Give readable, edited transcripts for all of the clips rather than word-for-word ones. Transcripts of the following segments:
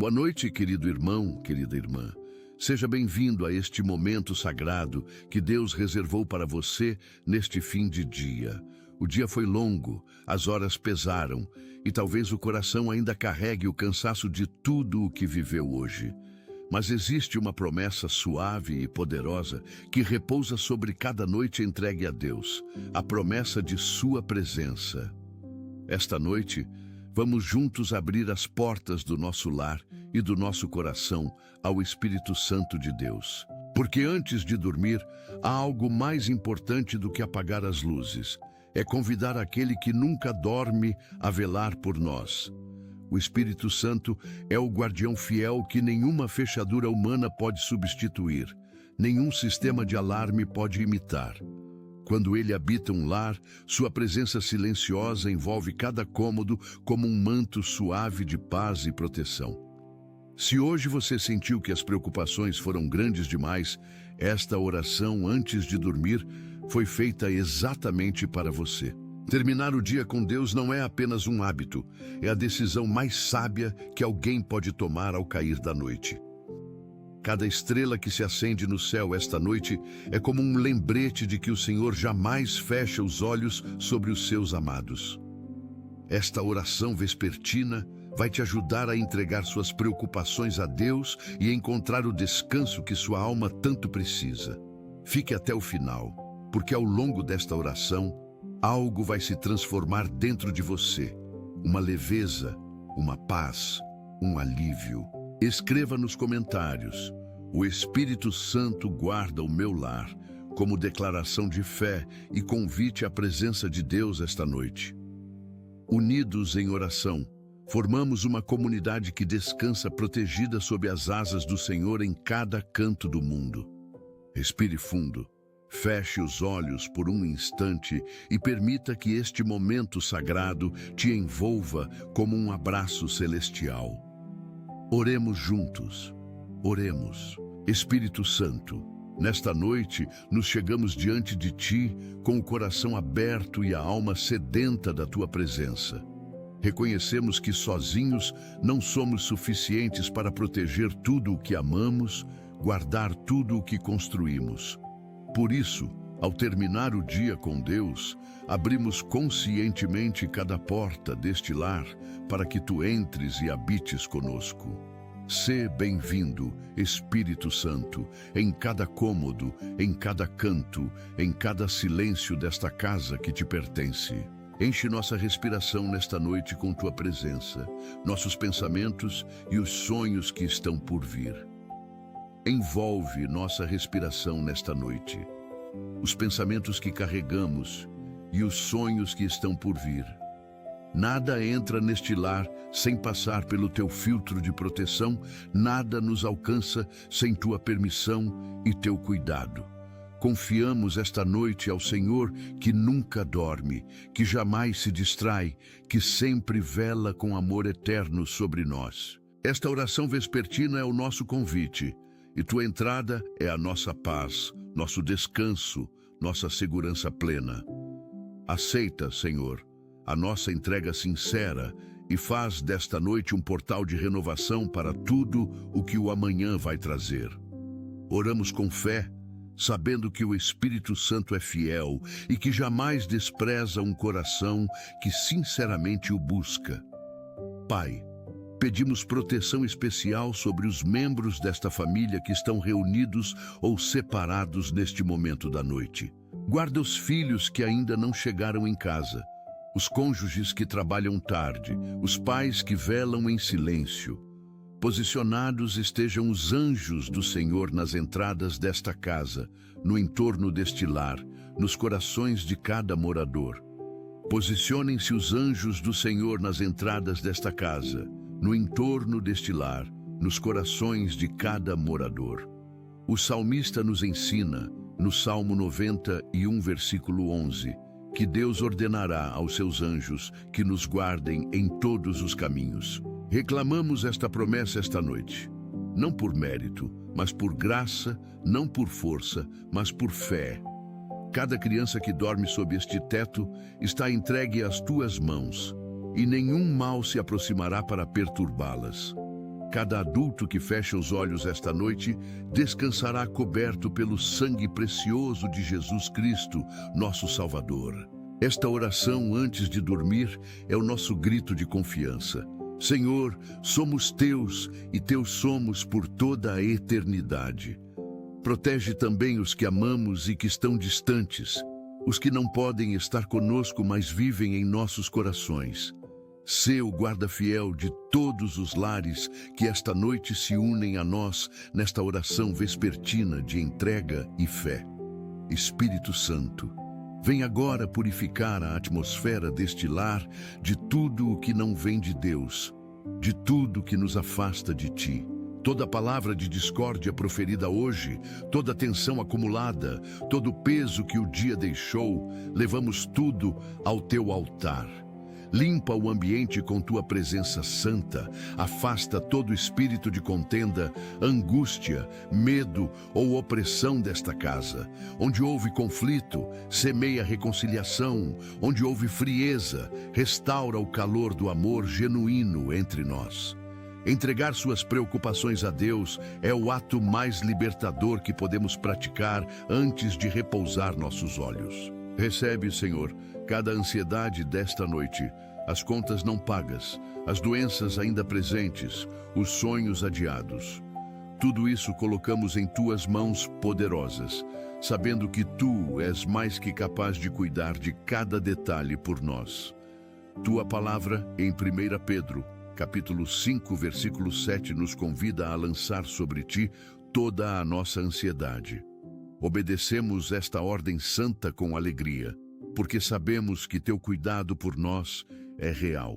Boa noite, querido irmão, querida irmã. Seja bem-vindo a este momento sagrado que Deus reservou para você neste fim de dia. O dia foi longo, as horas pesaram e talvez o coração ainda carregue o cansaço de tudo o que viveu hoje. Mas existe uma promessa suave e poderosa que repousa sobre cada noite entregue a Deus, a promessa de sua presença. Esta noite, vamos juntos abrir as portas do nosso lar e do nosso coração ao Espírito Santo de Deus. Porque antes de dormir, há algo mais importante do que apagar as luzes. É convidar aquele que nunca dorme a velar por nós. O Espírito Santo é o guardião fiel que nenhuma fechadura humana pode substituir, nenhum sistema de alarme pode imitar. Quando ele habita um lar, sua presença silenciosa envolve cada cômodo como um manto suave de paz e proteção. Se hoje você sentiu que as preocupações foram grandes demais, esta oração antes de dormir foi feita exatamente para você. Terminar o dia com Deus não é apenas um hábito, é a decisão mais sábia que alguém pode tomar ao cair da noite. Cada estrela que se acende no céu esta noite é como um lembrete de que o Senhor jamais fecha os olhos sobre os seus amados. Esta oração vespertina vai te ajudar a entregar suas preocupações a Deus e encontrar o descanso que sua alma tanto precisa. Fique até o final, porque ao longo desta oração, algo vai se transformar dentro de você. Uma leveza, uma paz, um alívio. Escreva nos comentários: o Espírito Santo guarda o meu lar, como declaração de fé e convite à presença de Deus esta noite. Unidos em oração, formamos uma comunidade que descansa protegida sob as asas do Senhor em cada canto do mundo. Respire fundo. Feche os olhos por um instante e permita que este momento sagrado te envolva como um abraço celestial. Oremos juntos. Oremos. Espírito Santo, nesta noite nos chegamos diante de Ti com o coração aberto e a alma sedenta da Tua presença. Reconhecemos que sozinhos não somos suficientes para proteger tudo o que amamos, guardar tudo o que construímos. Por isso, ao terminar o dia com Deus, abrimos conscientemente cada porta deste lar para que Tu entres e habites conosco. Sê bem-vindo, Espírito Santo, em cada cômodo, em cada canto, em cada silêncio desta casa que te pertence. Enche nossa respiração nesta noite com Tua presença, nossos pensamentos e os sonhos que estão por vir. Envolve nossa respiração nesta noite, os pensamentos que carregamos e os sonhos que estão por vir. Nada entra neste lar sem passar pelo Teu filtro de proteção, nada nos alcança sem Tua permissão e Teu cuidado. Confiamos esta noite ao Senhor que nunca dorme, que jamais se distrai, que sempre vela com amor eterno sobre nós. Esta oração vespertina é o nosso convite. E Tua entrada é a nossa paz, nosso descanso, nossa segurança plena. Aceita, Senhor, a nossa entrega sincera e faz desta noite um portal de renovação para tudo o que o amanhã vai trazer. Oramos com fé, sabendo que o Espírito Santo é fiel e que jamais despreza um coração que sinceramente o busca. Pai, pedimos proteção especial sobre os membros desta família que estão reunidos ou separados neste momento da noite. Guarda os filhos que ainda não chegaram em casa, os cônjuges que trabalham tarde, os pais que velam em silêncio. Posicionados estejam os anjos do Senhor nas entradas desta casa, no entorno deste lar, nos corações de cada morador. Posicionem-se os anjos do Senhor nas entradas desta casa, no entorno deste lar, nos corações de cada morador. O salmista nos ensina, no Salmo 91, versículo 11, que Deus ordenará aos seus anjos que nos guardem em todos os caminhos. Reclamamos esta promessa esta noite, não por mérito, mas por graça, não por força, mas por fé. Cada criança que dorme sob este teto está entregue às Tuas mãos, e nenhum mal se aproximará para perturbá-las. Cada adulto que fecha os olhos esta noite descansará coberto pelo sangue precioso de Jesus Cristo, nosso Salvador. Esta oração antes de dormir é o nosso grito de confiança. Senhor, somos teus e teus somos por toda a eternidade. Protege também os que amamos e que estão distantes, os que não podem estar conosco, mas vivem em nossos corações. Sê o guarda fiel de todos os lares que esta noite se unem a nós nesta oração vespertina de entrega e fé. Espírito Santo, vem agora purificar a atmosfera deste lar de tudo o que não vem de Deus, de tudo que nos afasta de Ti. Toda palavra de discórdia proferida hoje, toda tensão acumulada, todo o peso que o dia deixou, levamos tudo ao Teu altar. Limpa o ambiente com Tua presença santa, afasta todo espírito de contenda, angústia, medo ou opressão desta casa. Onde houve conflito, semeia reconciliação. Onde houve frieza, restaura o calor do amor genuíno entre nós. Entregar suas preocupações a Deus é o ato mais libertador que podemos praticar antes de repousar nossos olhos. Recebe, Senhor, cada ansiedade desta noite, as contas não pagas, as doenças ainda presentes, os sonhos adiados. Tudo isso colocamos em Tuas mãos poderosas, sabendo que Tu és mais que capaz de cuidar de cada detalhe por nós. Tua palavra, em 1 Pedro, capítulo 5, versículo 7, nos convida a lançar sobre Ti toda a nossa ansiedade. Obedecemos esta ordem santa com alegria, porque sabemos que Teu cuidado por nós é real,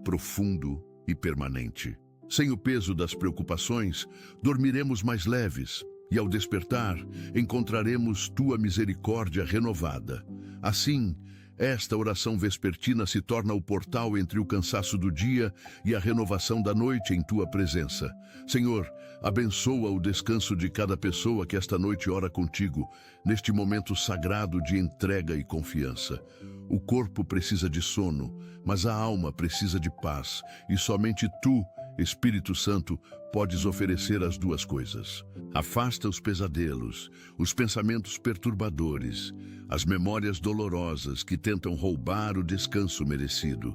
profundo e permanente. Sem o peso das preocupações, dormiremos mais leves e, ao despertar, encontraremos Tua misericórdia renovada. Assim, esta oração vespertina se torna o portal entre o cansaço do dia e a renovação da noite em Tua presença. Senhor, abençoa o descanso de cada pessoa que esta noite ora contigo, neste momento sagrado de entrega e confiança. O corpo precisa de sono, mas a alma precisa de paz, e somente Tu, Espírito Santo, podes oferecer as duas coisas. Afasta os pesadelos, os pensamentos perturbadores, as memórias dolorosas que tentam roubar o descanso merecido.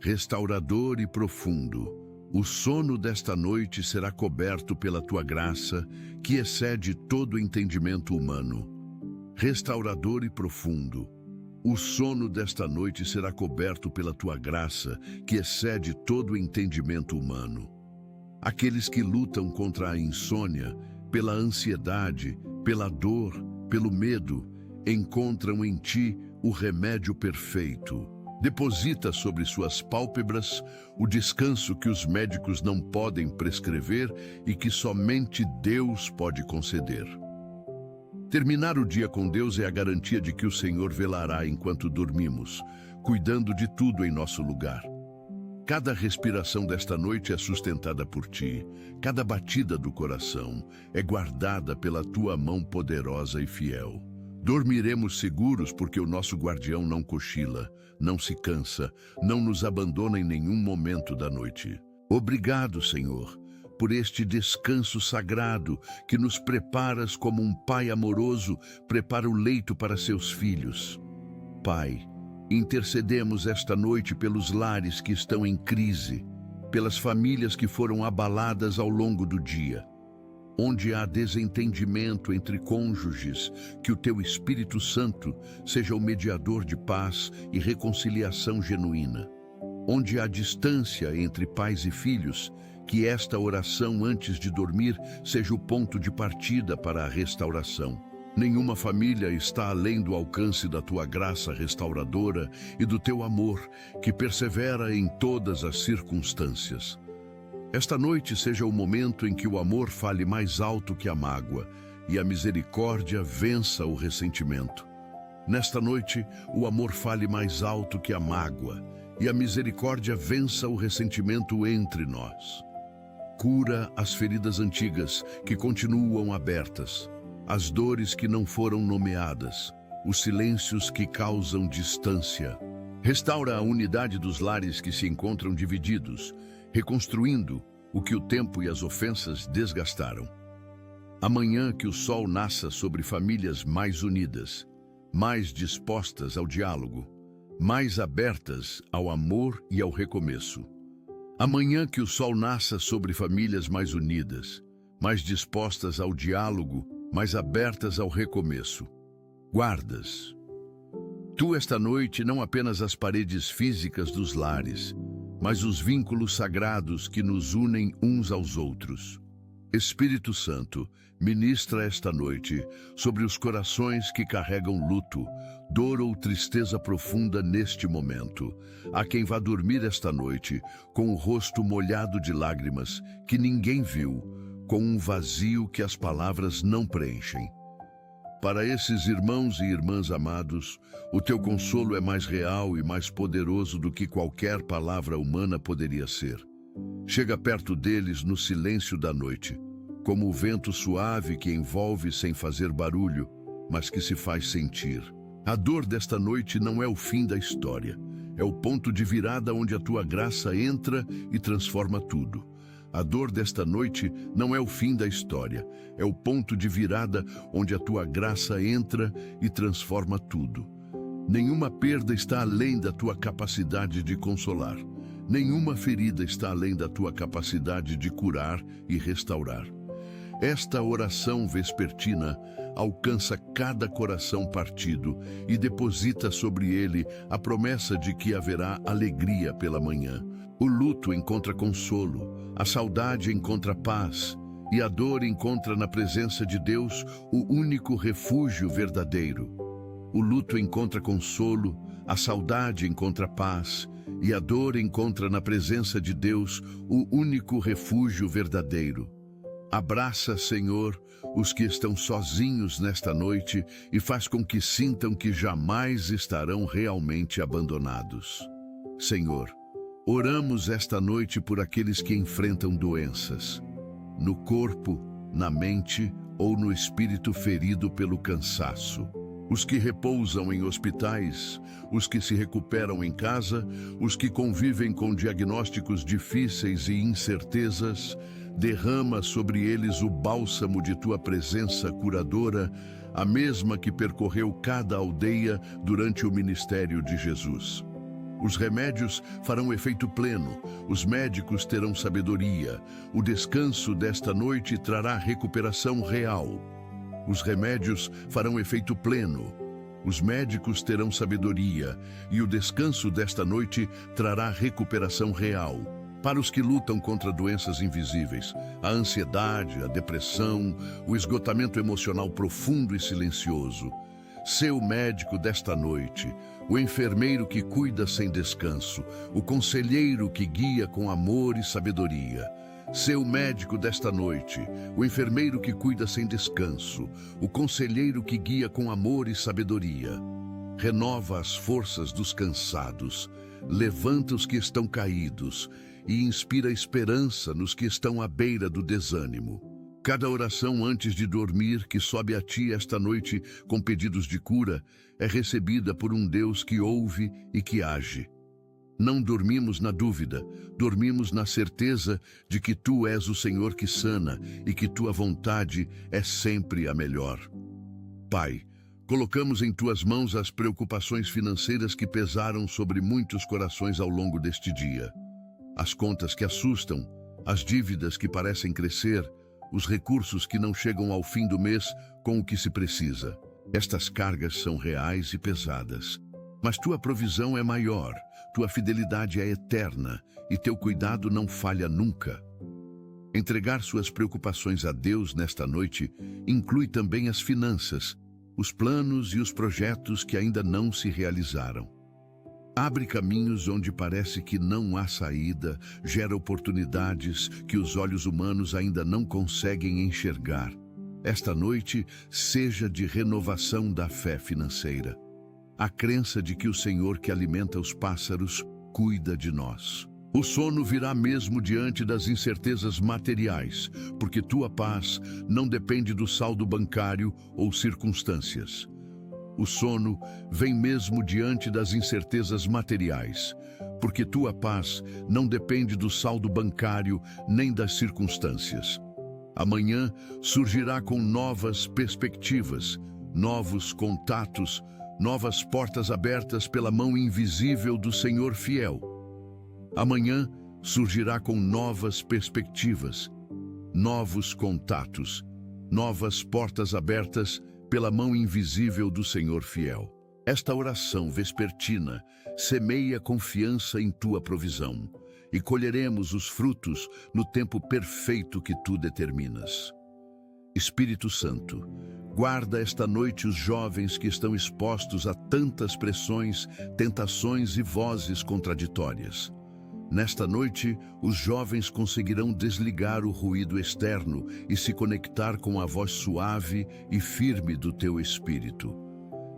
Restaurador e profundo, o sono desta noite será coberto pela Tua graça, que excede todo entendimento humano. Restaurador e profundo, o sono desta noite será coberto pela Tua graça, que excede todo entendimento humano. Aqueles que lutam contra a insônia, pela ansiedade, pela dor, pelo medo, encontram em Ti o remédio perfeito. Deposita sobre suas pálpebras o descanso que os médicos não podem prescrever e que somente Deus pode conceder. Terminar o dia com Deus é a garantia de que o Senhor velará enquanto dormimos, cuidando de tudo em nosso lugar. Cada respiração desta noite é sustentada por Ti, cada batida do coração é guardada pela Tua mão poderosa e fiel. Dormiremos seguros porque o nosso guardião não cochila, não se cansa, não nos abandona em nenhum momento da noite. Obrigado, Senhor, por este descanso sagrado que nos preparas como um pai amoroso prepara o leito para seus filhos. Pai, intercedemos esta noite pelos lares que estão em crise, pelas famílias que foram abaladas ao longo do dia. Onde há desentendimento entre cônjuges, que o Teu Espírito Santo seja o mediador de paz e reconciliação genuína. Onde há distância entre pais e filhos, que esta oração antes de dormir seja o ponto de partida para a restauração. Nenhuma família está além do alcance da Tua graça restauradora e do Teu amor, que persevera em todas as circunstâncias. Esta noite seja o momento em que o amor fale mais alto que a mágoa e a misericórdia vença o ressentimento. Nesta noite, o amor fale mais alto que a mágoa e a misericórdia vença o ressentimento entre nós. Cura as feridas antigas que continuam abertas, as dores que não foram nomeadas, os silêncios que causam distância. Restaura a unidade dos lares que se encontram divididos, reconstruindo o que o tempo e as ofensas desgastaram. Amanhã que o sol nasça sobre famílias mais unidas, mais dispostas ao diálogo, mais abertas ao amor e ao recomeço. Amanhã que o sol nasça sobre famílias mais unidas, mais dispostas ao diálogo, mais abertas ao recomeço. Guardas. Tu esta noite não apenas as paredes físicas dos lares, mas os vínculos sagrados que nos unem uns aos outros. Espírito Santo, ministra esta noite sobre os corações que carregam luto, dor ou tristeza profunda neste momento. Há quem vá dormir esta noite com o rosto molhado de lágrimas que ninguém viu, com um vazio que as palavras não preenchem. Para esses irmãos e irmãs amados, o teu consolo é mais real e mais poderoso do que qualquer palavra humana poderia ser. Chega perto deles no silêncio da noite, como o vento suave que envolve sem fazer barulho, mas que se faz sentir. A dor desta noite não é o fim da história, é o ponto de virada onde a tua graça entra e transforma tudo. A dor desta noite não é o fim da história, é o ponto de virada onde a tua graça entra e transforma tudo. Nenhuma perda está além da tua capacidade de consolar. Nenhuma ferida está além da tua capacidade de curar e restaurar. Esta oração vespertina alcança cada coração partido e deposita sobre ele a promessa de que haverá alegria pela manhã. O luto encontra consolo, a saudade encontra paz e a dor encontra na presença de Deus o único refúgio verdadeiro. O luto encontra consolo, a saudade encontra paz e a dor encontra na presença de Deus o único refúgio verdadeiro. Abraça, Senhor, os que estão sozinhos nesta noite e faz com que sintam que jamais estarão realmente abandonados. Senhor, oramos esta noite por aqueles que enfrentam doenças, no corpo, na mente ou no espírito ferido pelo cansaço. Os que repousam em hospitais, os que se recuperam em casa, os que convivem com diagnósticos difíceis e incertezas, derrama sobre eles o bálsamo de tua presença curadora, a mesma que percorreu cada aldeia durante o ministério de Jesus. Os remédios farão efeito pleno, os médicos terão sabedoria, o descanso desta noite trará recuperação real. Os remédios farão efeito pleno, os médicos terão sabedoria e o descanso desta noite trará recuperação real. Para os que lutam contra doenças invisíveis, a ansiedade, a depressão, o esgotamento emocional profundo e silencioso, sê o médico desta noite, o enfermeiro que cuida sem descanso, o conselheiro que guia com amor e sabedoria. Sê o médico desta noite, o enfermeiro que cuida sem descanso, o conselheiro que guia com amor e sabedoria. Renova as forças dos cansados, levanta os que estão caídos e inspira esperança nos que estão à beira do desânimo. Cada oração antes de dormir que sobe a ti esta noite com pedidos de cura é recebida por um Deus que ouve e que age. Não dormimos na dúvida, dormimos na certeza de que tu és o Senhor que sana e que tua vontade é sempre a melhor. Pai, colocamos em tuas mãos as preocupações financeiras que pesaram sobre muitos corações ao longo deste dia. As contas que assustam, as dívidas que parecem crescer, os recursos que não chegam ao fim do mês com o que se precisa. Estas cargas são reais e pesadas. Mas tua provisão é maior, tua fidelidade é eterna e teu cuidado não falha nunca. Entregar suas preocupações a Deus nesta noite inclui também as finanças, os planos e os projetos que ainda não se realizaram. Abre caminhos onde parece que não há saída, gera oportunidades que os olhos humanos ainda não conseguem enxergar. Esta noite seja de renovação da fé financeira. A crença de que o Senhor que alimenta os pássaros cuida de nós. O sono virá mesmo diante das incertezas materiais, porque tua paz não depende do saldo bancário ou circunstâncias. O sono vem mesmo diante das incertezas materiais, porque tua paz não depende do saldo bancário nem das circunstâncias. Amanhã surgirá com novas perspectivas, novos contatos, novas portas abertas pela mão invisível do Senhor fiel. Amanhã surgirá com novas perspectivas, novos contatos, novas portas abertas pela mão invisível do Senhor fiel. Esta oração vespertina semeia confiança em tua provisão, e colheremos os frutos no tempo perfeito que tu determinas. Espírito Santo, guarda esta noite os jovens que estão expostos a tantas pressões, tentações e vozes contraditórias. Nesta noite, os jovens conseguirão desligar o ruído externo e se conectar com a voz suave e firme do teu Espírito.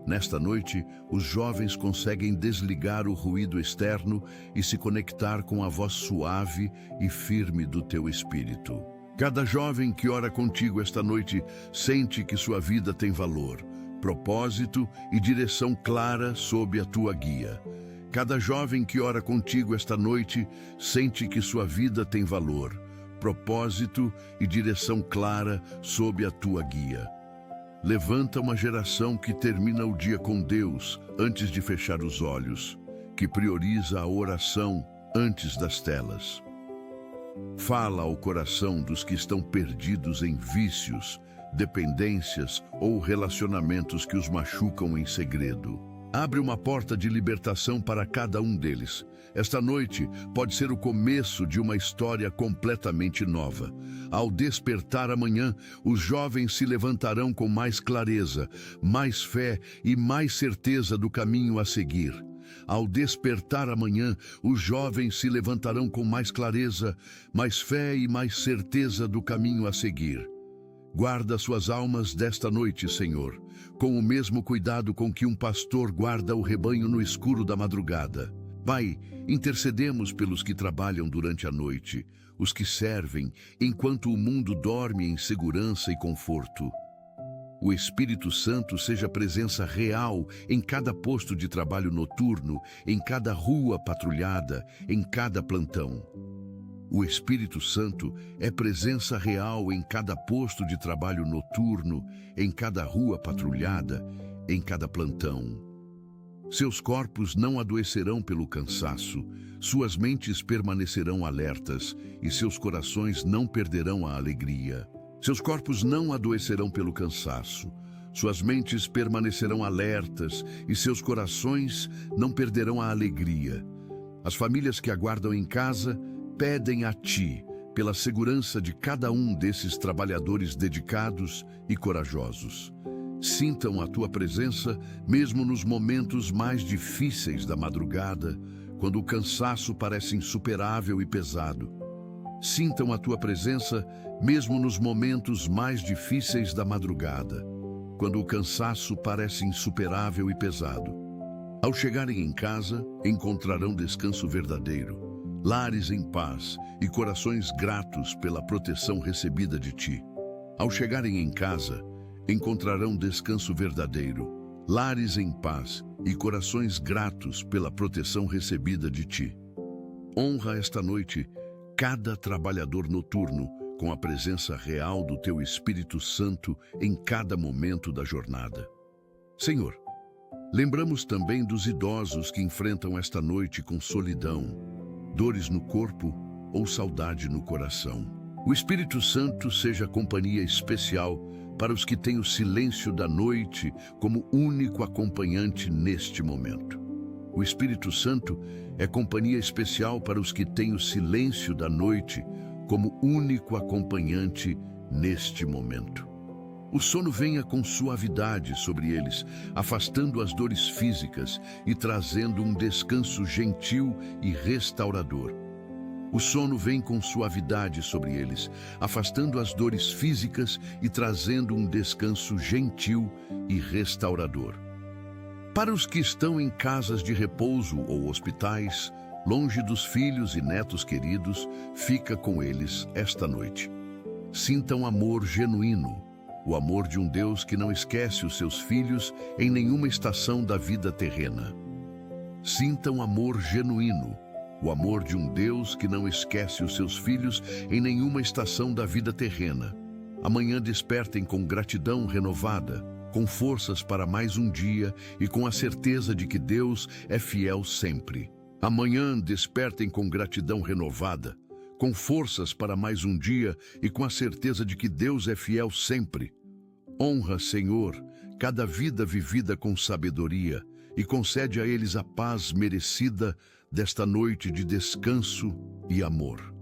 Nesta noite, os jovens conseguem desligar o ruído externo e se conectar com a voz suave e firme do teu Espírito. Cada jovem que ora contigo esta noite sente que sua vida tem valor, propósito e direção clara sob a tua guia. Cada jovem que ora contigo esta noite sente que sua vida tem valor, propósito e direção clara sob a tua guia. Levanta uma geração que termina o dia com Deus antes de fechar os olhos, que prioriza a oração antes das telas. Fala ao coração dos que estão perdidos em vícios, dependências ou relacionamentos que os machucam em segredo. Abre uma porta de libertação para cada um deles. Esta noite pode ser o começo de uma história completamente nova. Ao despertar amanhã, os jovens se levantarão com mais clareza, mais fé e mais certeza do caminho a seguir. Ao despertar amanhã, os jovens se levantarão com mais clareza, mais fé e mais certeza do caminho a seguir. Guarda suas almas desta noite, Senhor, com o mesmo cuidado com que um pastor guarda o rebanho no escuro da madrugada. Pai, intercedemos pelos que trabalham durante a noite, os que servem enquanto o mundo dorme em segurança e conforto. O Espírito Santo seja presença real em cada posto de trabalho noturno, em cada rua patrulhada, em cada plantão. O Espírito Santo é presença real em cada posto de trabalho noturno, em cada rua patrulhada, em cada plantão. Seus corpos não adoecerão pelo cansaço, suas mentes permanecerão alertas e seus corações não perderão a alegria. Seus corpos não adoecerão pelo cansaço, suas mentes permanecerão alertas e seus corações não perderão a alegria. As famílias que aguardam em casa pedem a Ti pela segurança de cada um desses trabalhadores dedicados e corajosos. Sintam a Tua presença mesmo nos momentos mais difíceis da madrugada, quando o cansaço parece insuperável e pesado. Sintam a Tua presença mesmo nos momentos mais difíceis da madrugada, quando o cansaço parece insuperável e pesado. Ao chegarem em casa, encontrarão descanso verdadeiro, lares em paz e corações gratos pela proteção recebida de Ti. Ao chegarem em casa, encontrarão descanso verdadeiro, lares em paz e corações gratos pela proteção recebida de Ti. Honra esta noite cada trabalhador noturno com a presença real do Teu Espírito Santo em cada momento da jornada. Senhor, lembramos também dos idosos que enfrentam esta noite com solidão, dores no corpo ou saudade no coração. O Espírito Santo seja companhia especial para os que têm o silêncio da noite como único acompanhante neste momento. O Espírito Santo é companhia especial para os que têm o silêncio da noite como único acompanhante neste momento. O sono venha com suavidade sobre eles, afastando as dores físicas e trazendo um descanso gentil e restaurador. O sono vem com suavidade sobre eles, afastando as dores físicas e trazendo um descanso gentil e restaurador. Para os que estão em casas de repouso ou hospitais, longe dos filhos e netos queridos, fica com eles esta noite. Sintam amor genuíno, o amor de um Deus que não esquece os seus filhos em nenhuma estação da vida terrena. Sintam amor genuíno, o amor de um Deus que não esquece os seus filhos em nenhuma estação da vida terrena. Amanhã despertem com gratidão renovada, com forças para mais um dia e com a certeza de que Deus é fiel sempre. Amanhã despertem com gratidão renovada, com forças para mais um dia e com a certeza de que Deus é fiel sempre. Honra, Senhor, cada vida vivida com sabedoria e concede a eles a paz merecida desta noite de descanso e amor.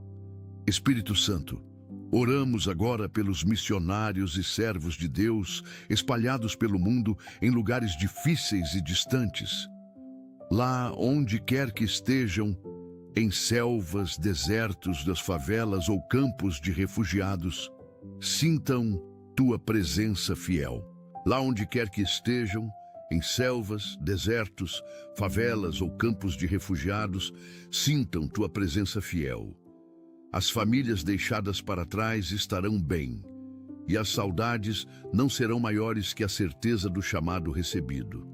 Espírito Santo, oramos agora pelos missionários e servos de Deus espalhados pelo mundo em lugares difíceis e distantes. Lá onde quer que estejam, em selvas, desertos das favelas ou campos de refugiados, sintam tua presença fiel. Lá onde quer que estejam, em selvas, desertos, favelas ou campos de refugiados, sintam tua presença fiel. As famílias deixadas para trás estarão bem, e as saudades não serão maiores que a certeza do chamado recebido.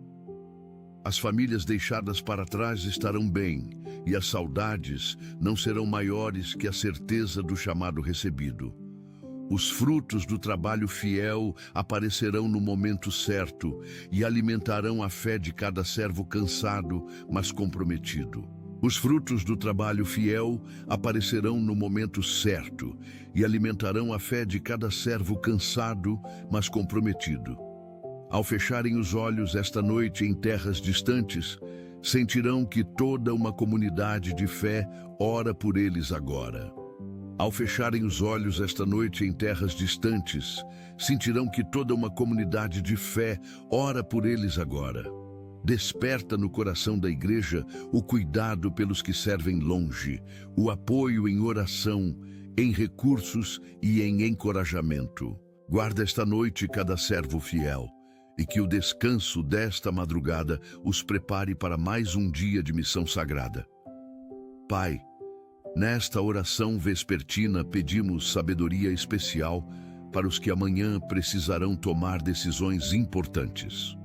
As famílias deixadas para trás estarão bem, e as saudades não serão maiores que a certeza do chamado recebido. Os frutos do trabalho fiel aparecerão no momento certo e alimentarão a fé de cada servo cansado, mas comprometido. Os frutos do trabalho fiel aparecerão no momento certo e alimentarão a fé de cada servo cansado, mas comprometido. Ao fecharem os olhos esta noite em terras distantes, sentirão que toda uma comunidade de fé ora por eles agora. Ao fecharem os olhos esta noite em terras distantes, sentirão que toda uma comunidade de fé ora por eles agora. Desperta no coração da igreja o cuidado pelos que servem longe, o apoio em oração, em recursos e em encorajamento. Guarda esta noite cada servo fiel, e que o descanso desta madrugada os prepare para mais um dia de missão sagrada. Pai, nesta oração vespertina pedimos sabedoria especial para os que amanhã precisarão tomar decisões importantes.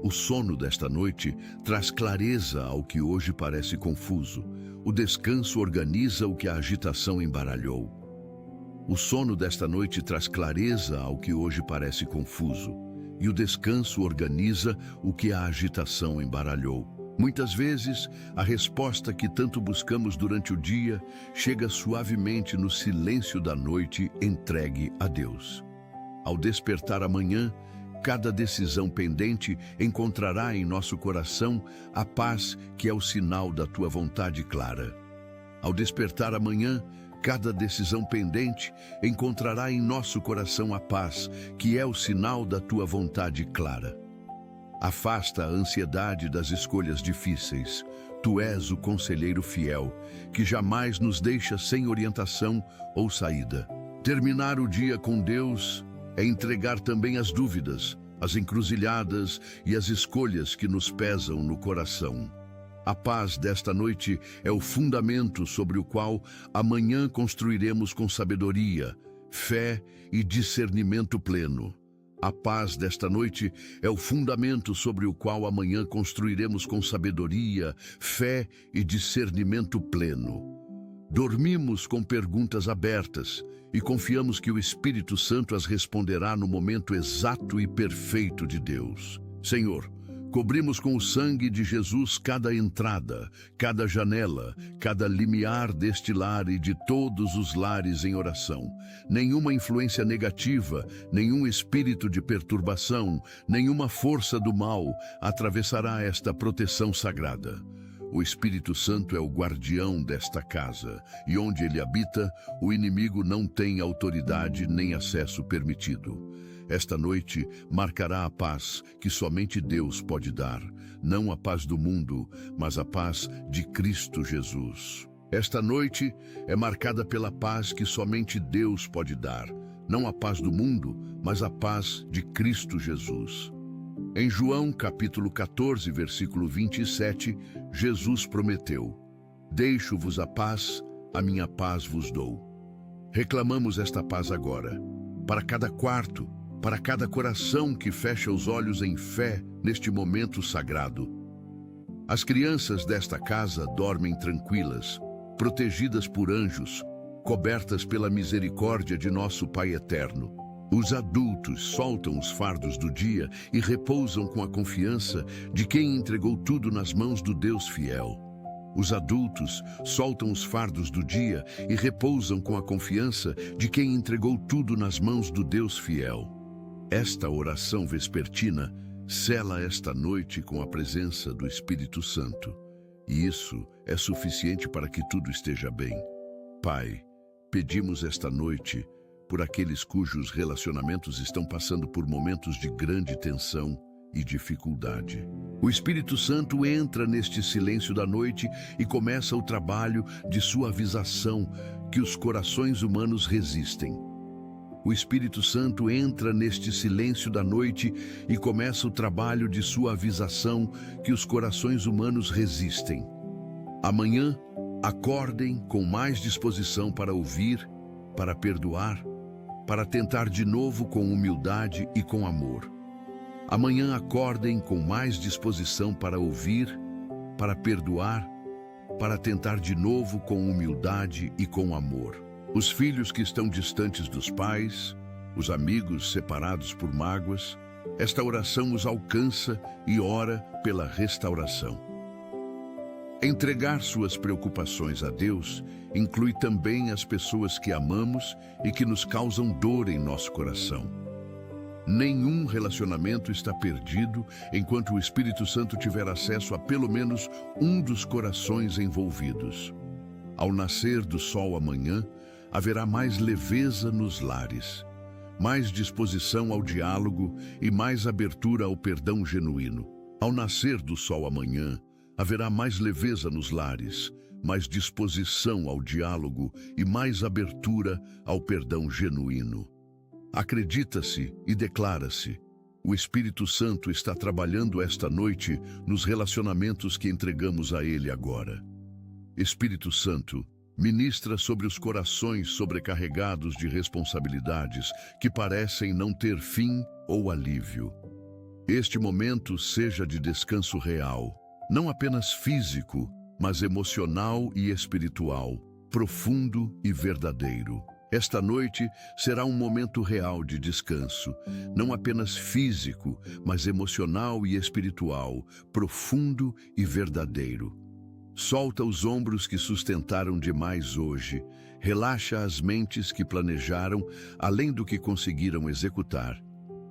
O sono desta noite traz clareza ao que hoje parece confuso. O descanso organiza o que a agitação embaralhou. O sono desta noite traz clareza ao que hoje parece confuso. E o descanso organiza o que a agitação embaralhou. Muitas vezes, a resposta que tanto buscamos durante o dia chega suavemente no silêncio da noite entregue a Deus. Ao despertar amanhã, cada decisão pendente encontrará em nosso coração a paz que é o sinal da tua vontade clara. Ao despertar amanhã, cada decisão pendente encontrará em nosso coração a paz, que é o sinal da tua vontade clara. Afasta a ansiedade das escolhas difíceis. Tu és o conselheiro fiel, que jamais nos deixa sem orientação ou saída. Terminar o dia com Deus é entregar também as dúvidas, as encruzilhadas e as escolhas que nos pesam no coração. A paz desta noite é o fundamento sobre o qual amanhã construiremos com sabedoria, fé e discernimento pleno. A paz desta noite é o fundamento sobre o qual amanhã construiremos com sabedoria, fé e discernimento pleno. Dormimos com perguntas abertas e confiamos que o Espírito Santo as responderá no momento exato e perfeito de Deus. Senhor, cobrimos com o sangue de Jesus cada entrada, cada janela, cada limiar deste lar e de todos os lares em oração. Nenhuma influência negativa, nenhum espírito de perturbação, nenhuma força do mal atravessará esta proteção sagrada. O Espírito Santo é o guardião desta casa, e onde ele habita, o inimigo não tem autoridade nem acesso permitido. Esta noite marcará a paz que somente Deus pode dar, não a paz do mundo, mas a paz de Cristo Jesus. Esta noite é marcada pela paz que somente Deus pode dar, não a paz do mundo, mas a paz de Cristo Jesus. Em João capítulo 14, versículo 27, Jesus prometeu: "Deixo-vos a paz, a minha paz vos dou." Reclamamos esta paz agora, para cada quarto, para cada coração que fecha os olhos em fé neste momento sagrado. As crianças desta casa dormem tranquilas, protegidas por anjos, cobertas pela misericórdia de nosso Pai Eterno. Os adultos soltam os fardos do dia e repousam com a confiança de quem entregou tudo nas mãos do Deus fiel. Os adultos soltam os fardos do dia e repousam com a confiança de quem entregou tudo nas mãos do Deus fiel. Esta oração vespertina sela esta noite com a presença do Espírito Santo. E isso é suficiente para que tudo esteja bem. Pai, pedimos esta noite por aqueles cujos relacionamentos estão passando por momentos de grande tensão e dificuldade. O Espírito Santo entra neste silêncio da noite e começa o trabalho de suavização que os corações humanos resistem. O Espírito Santo entra neste silêncio da noite e começa o trabalho de suavização que os corações humanos resistem. Amanhã, acordem com mais disposição para ouvir, para perdoar, para tentar de novo com humildade e com amor. Amanhã acordem com mais disposição para ouvir, para perdoar, para tentar de novo com humildade e com amor. Os filhos que estão distantes dos pais, os amigos separados por mágoas, esta oração os alcança e ora pela restauração. Entregar suas preocupações a Deus inclui também as pessoas que amamos e que nos causam dor em nosso coração. Nenhum relacionamento está perdido enquanto o Espírito Santo tiver acesso a pelo menos um dos corações envolvidos. Ao nascer do sol amanhã, haverá mais leveza nos lares, mais disposição ao diálogo e mais abertura ao perdão genuíno. Ao nascer do sol amanhã, haverá mais leveza nos lares, mais disposição ao diálogo e mais abertura ao perdão genuíno. Acredita-se e declara-se: o Espírito Santo está trabalhando esta noite nos relacionamentos que entregamos a Ele agora. Espírito Santo, ministra sobre os corações sobrecarregados de responsabilidades que parecem não ter fim ou alívio. Este momento seja de descanso real, não apenas físico, mas emocional e espiritual, profundo e verdadeiro. Esta noite será um momento real de descanso, não apenas físico, mas emocional e espiritual, profundo e verdadeiro. Solta os ombros que sustentaram demais hoje, relaxa as mentes que planejaram além do que conseguiram executar.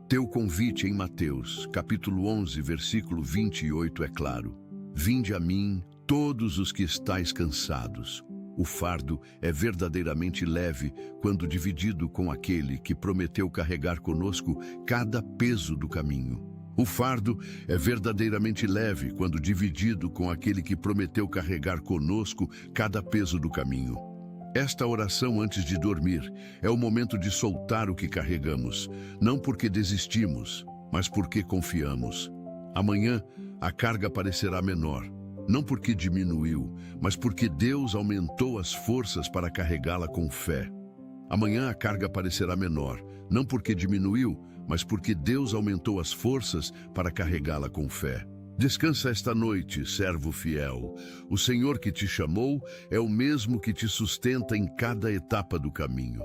Teu convite em Mateus, capítulo 11, versículo 28 é claro: vinde a mim, todos os que estáis cansados. O fardo é verdadeiramente leve quando dividido com aquele que prometeu carregar conosco cada peso do caminho. O fardo é verdadeiramente leve quando dividido com aquele que prometeu carregar conosco cada peso do caminho. Esta oração antes de dormir é o momento de soltar o que carregamos, não porque desistimos, mas porque confiamos. Amanhã a carga parecerá menor, não porque diminuiu, mas porque Deus aumentou as forças para carregá-la com fé. Amanhã a carga parecerá menor, não porque diminuiu, mas porque Deus aumentou as forças para carregá-la com fé. Descansa esta noite, servo fiel. O Senhor que te chamou é o mesmo que te sustenta em cada etapa do caminho.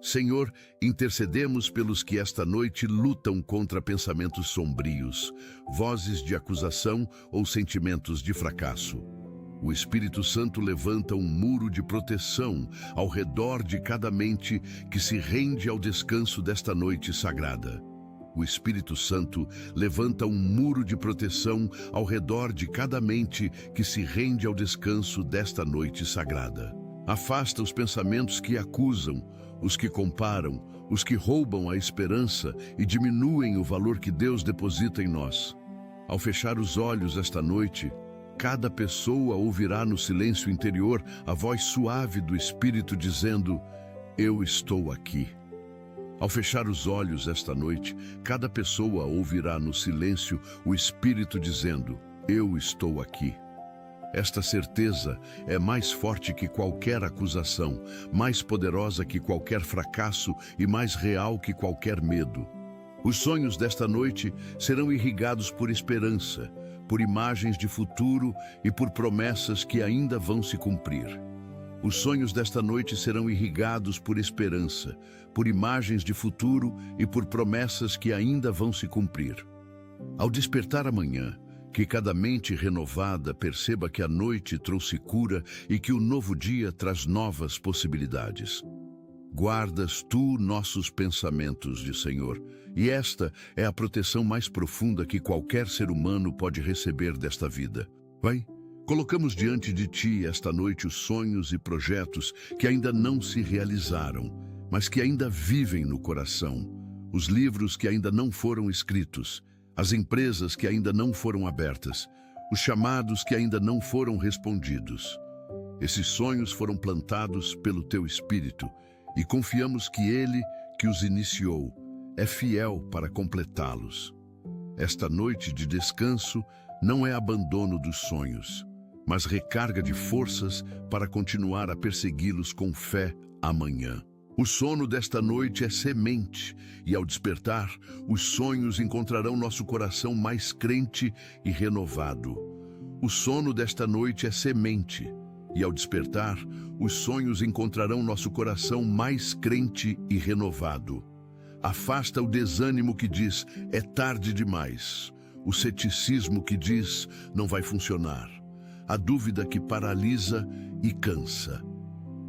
Senhor, intercedemos pelos que esta noite lutam contra pensamentos sombrios, vozes de acusação ou sentimentos de fracasso. O Espírito Santo levanta um muro de proteção ao redor de cada mente que se rende ao descanso desta noite sagrada. O Espírito Santo levanta um muro de proteção ao redor de cada mente que se rende ao descanso desta noite sagrada. Afasta os pensamentos que acusam, os que comparam, os que roubam a esperança e diminuem o valor que Deus deposita em nós. Ao fechar os olhos esta noite, cada pessoa ouvirá no silêncio interior a voz suave do Espírito dizendo: eu estou aqui. Ao fechar os olhos esta noite, cada pessoa ouvirá no silêncio o Espírito dizendo: eu estou aqui. Esta certeza é mais forte que qualquer acusação, mais poderosa que qualquer fracasso e mais real que qualquer medo. Os sonhos desta noite serão irrigados por esperança, por imagens de futuro e por promessas que ainda vão se cumprir. Os sonhos desta noite serão irrigados por esperança, por imagens de futuro e por promessas que ainda vão se cumprir. Ao despertar amanhã, que cada mente renovada perceba que a noite trouxe cura e que o novo dia traz novas possibilidades. Guardas tu nossos pensamentos, diz Senhor, e esta é a proteção mais profunda que qualquer ser humano pode receber desta vida. Vai, colocamos diante de ti esta noite os sonhos e projetos que ainda não se realizaram, mas que ainda vivem no coração, os livros que ainda não foram escritos, as empresas que ainda não foram abertas, os chamados que ainda não foram respondidos. Esses sonhos foram plantados pelo teu Espírito e confiamos que Ele, que os iniciou, é fiel para completá-los. Esta noite de descanso não é abandono dos sonhos, mas recarga de forças para continuar a persegui-los com fé amanhã. O sono desta noite é semente, e ao despertar, os sonhos encontrarão nosso coração mais crente e renovado. O sono desta noite é semente, e ao despertar, os sonhos encontrarão nosso coração mais crente e renovado. Afasta o desânimo que diz, é tarde demais. O ceticismo que diz, não vai funcionar. A dúvida que paralisa e cansa.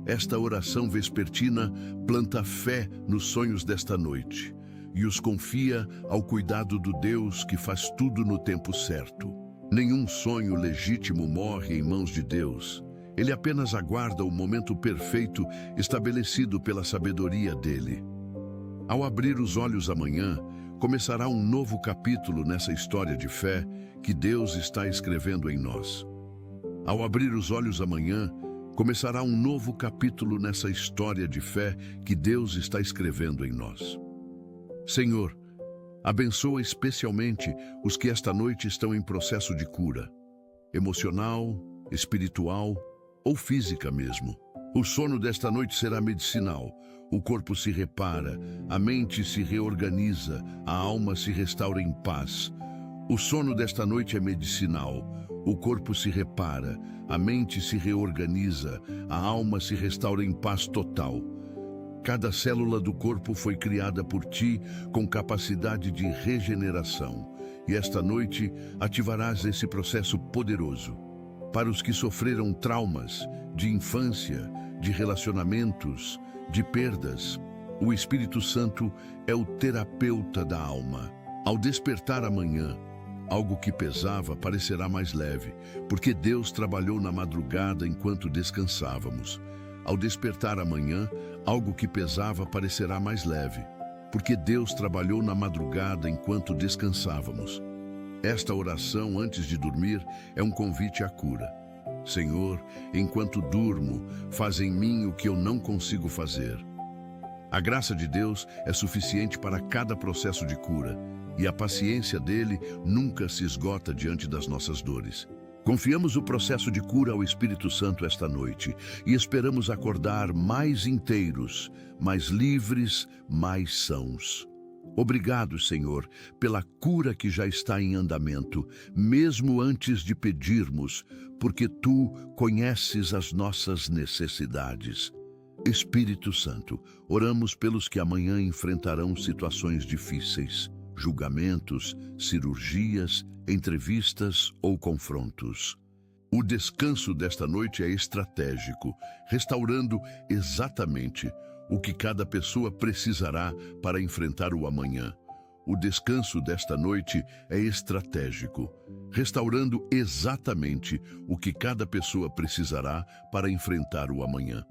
Esta oração vespertina planta fé nos sonhos desta noite e os confia ao cuidado do Deus que faz tudo no tempo certo. Nenhum sonho legítimo morre em mãos de Deus. Ele apenas aguarda o momento perfeito estabelecido pela sabedoria dele. Ao abrir os olhos amanhã, começará um novo capítulo nessa história de fé que Deus está escrevendo em nós. Ao abrir os olhos amanhã, começará um novo capítulo nessa história de fé que Deus está escrevendo em nós. Senhor, abençoa especialmente os que esta noite estão em processo de cura, emocional, espiritual ou física mesmo. O sono desta noite será medicinal. O corpo se repara, a mente se reorganiza, a alma se restaura em paz. O sono desta noite é medicinal. O corpo se repara, a mente se reorganiza, a alma se restaura em paz total. Cada célula do corpo foi criada por ti com capacidade de regeneração. E esta noite ativarás esse processo poderoso. Para os que sofreram traumas de infância, de relacionamentos, de perdas, o Espírito Santo é o terapeuta da alma. Ao despertar amanhã, algo que pesava parecerá mais leve, porque Deus trabalhou na madrugada enquanto descansávamos. Ao despertar amanhã, algo que pesava parecerá mais leve, porque Deus trabalhou na madrugada enquanto descansávamos. Esta oração antes de dormir é um convite à cura. Senhor, enquanto durmo, faz em mim o que eu não consigo fazer. A graça de Deus é suficiente para cada processo de cura, e a paciência dele nunca se esgota diante das nossas dores. Confiamos o processo de cura ao Espírito Santo esta noite e esperamos acordar mais inteiros, mais livres, mais sãos. Obrigado, Senhor, pela cura que já está em andamento, mesmo antes de pedirmos, porque Tu conheces as nossas necessidades. Espírito Santo, oramos pelos que amanhã enfrentarão situações difíceis, julgamentos, cirurgias, entrevistas ou confrontos. O descanso desta noite é estratégico, restaurando exatamente o que cada pessoa precisará para enfrentar o amanhã. O descanso desta noite é estratégico, restaurando exatamente o que cada pessoa precisará para enfrentar o amanhã.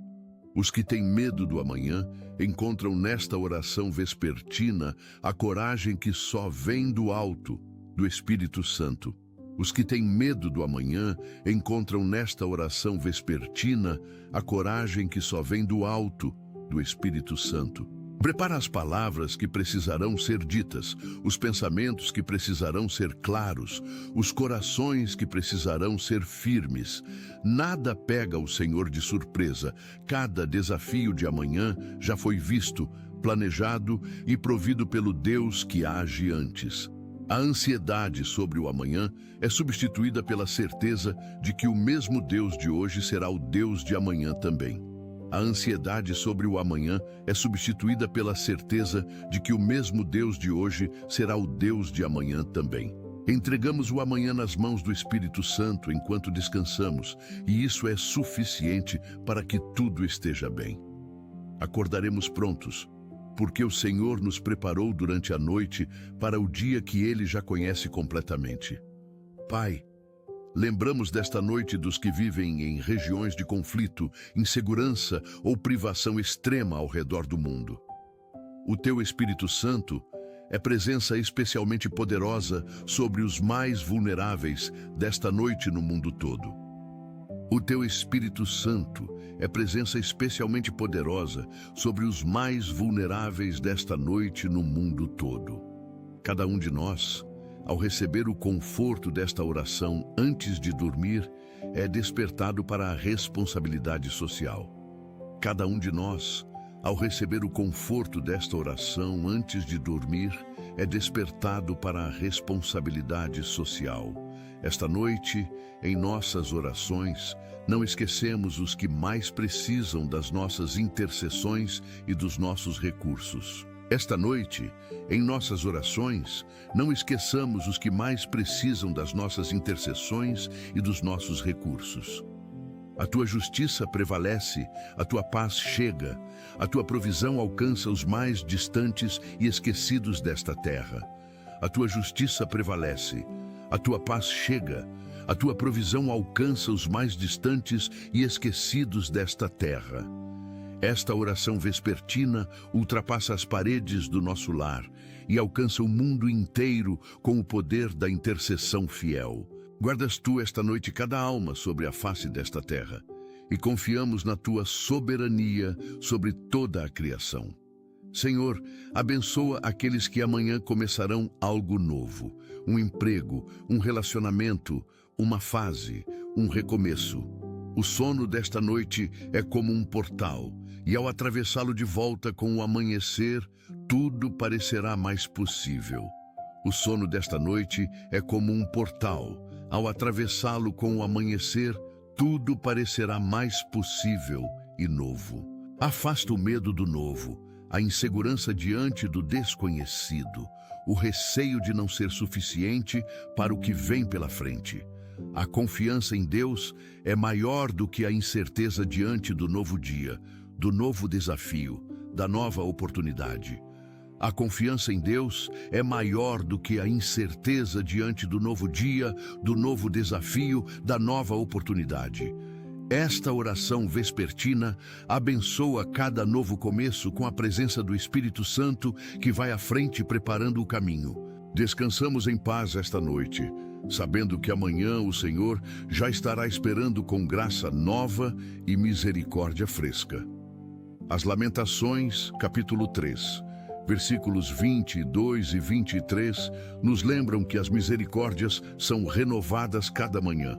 Os que têm medo do amanhã encontram nesta oração vespertina a coragem que só vem do alto, do Espírito Santo. Os que têm medo do amanhã encontram nesta oração vespertina a coragem que só vem do alto, do Espírito Santo. Prepara as palavras que precisarão ser ditas, os pensamentos que precisarão ser claros, os corações que precisarão ser firmes. Nada pega o Senhor de surpresa. Cada desafio de amanhã já foi visto, planejado e provido pelo Deus que age antes. A ansiedade sobre o amanhã é substituída pela certeza de que o mesmo Deus de hoje será o Deus de amanhã também. A ansiedade sobre o amanhã é substituída pela certeza de que o mesmo Deus de hoje será o Deus de amanhã também. Entregamos o amanhã nas mãos do Espírito Santo enquanto descansamos, e isso é suficiente para que tudo esteja bem. Acordaremos prontos, porque o Senhor nos preparou durante a noite para o dia que Ele já conhece completamente. Pai, lembramos desta noite dos que vivem em regiões de conflito, insegurança ou privação extrema ao redor do mundo. O Teu Espírito Santo é presença especialmente poderosa sobre os mais vulneráveis desta noite no mundo todo. O Teu Espírito Santo é presença especialmente poderosa sobre os mais vulneráveis desta noite no mundo todo. Cada um de nós, ao receber o conforto desta oração antes de dormir, é despertado para a responsabilidade social. Cada um de nós, ao receber o conforto desta oração antes de dormir, é despertado para a responsabilidade social. Esta noite, em nossas orações, não esquecemos os que mais precisam das nossas intercessões e dos nossos recursos. Esta noite, em nossas orações, não esqueçamos os que mais precisam das nossas intercessões e dos nossos recursos. A Tua justiça prevalece, a Tua paz chega, a Tua provisão alcança os mais distantes e esquecidos desta terra. A Tua justiça prevalece, a Tua paz chega, a Tua provisão alcança os mais distantes e esquecidos desta terra. Esta oração vespertina ultrapassa as paredes do nosso lar e alcança o mundo inteiro com o poder da intercessão fiel. Guardas Tu esta noite cada alma sobre a face desta terra e confiamos na Tua soberania sobre toda a criação. Senhor, abençoa aqueles que amanhã começarão algo novo, um emprego, um relacionamento, uma fase, um recomeço. O sono desta noite é como um portal, e ao atravessá-lo de volta com o amanhecer, tudo parecerá mais possível. O sono desta noite é como um portal. Ao atravessá-lo com o amanhecer, tudo parecerá mais possível e novo. Afasta o medo do novo, a insegurança diante do desconhecido, o receio de não ser suficiente para o que vem pela frente. A confiança em Deus é maior do que a incerteza diante do novo dia, do novo desafio, da nova oportunidade. A confiança em Deus é maior do que a incerteza diante do novo dia, do novo desafio, da nova oportunidade. Esta oração vespertina abençoa cada novo começo com a presença do Espírito Santo que vai à frente preparando o caminho. Descansamos em paz esta noite, sabendo que amanhã o Senhor já estará esperando com graça nova e misericórdia fresca. As Lamentações, capítulo 3. Versículos 22 e 23 nos lembram que as misericórdias são renovadas cada manhã.